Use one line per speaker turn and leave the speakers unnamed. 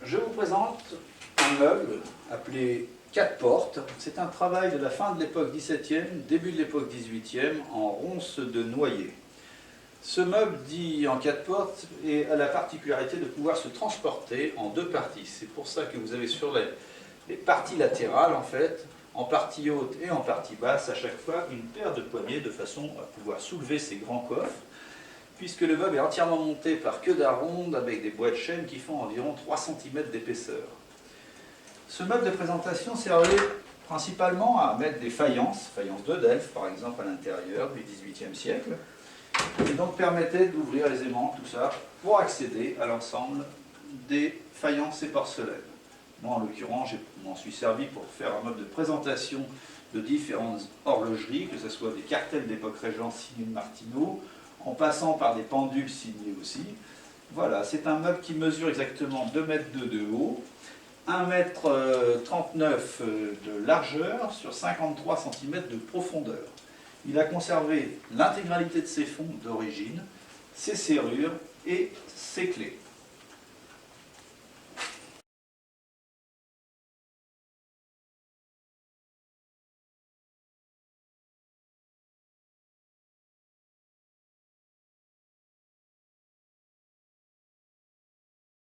Je vous présente un meuble appelé 4 portes. C'est un travail de la fin de l'époque XVIIe, début de l'époque XVIIIe, en ronce de noyer. Ce meuble dit en 4 portes a la particularité de pouvoir se transporter en 2 parties. C'est pour ça que vous avez sur les parties latérales, en fait, en partie haute et en partie basse, à chaque fois une paire de poignées de façon à pouvoir soulever ces grands coffres, puisque le meuble est entièrement monté par queue d'aronde avec des bois de chêne qui font environ 3 cm d'épaisseur. Ce meuble de présentation servait principalement à mettre des faïences de Delft par exemple à l'intérieur du XVIIIe siècle, et donc permettait d'ouvrir aisément tout ça pour accéder à l'ensemble des faïences et porcelaines. Moi en l'occurrence, je m'en suis servi pour faire un meuble de présentation de différentes horlogeries, que ce soit des cartels d'époque Régence signés de Martineau, en passant par des pendules signées aussi. Voilà, c'est un meuble qui mesure exactement 2,2 m de haut, 1,39 m de largeur sur 53 cm de profondeur. Il a conservé l'intégralité de ses fonds d'origine, ses serrures et ses clés.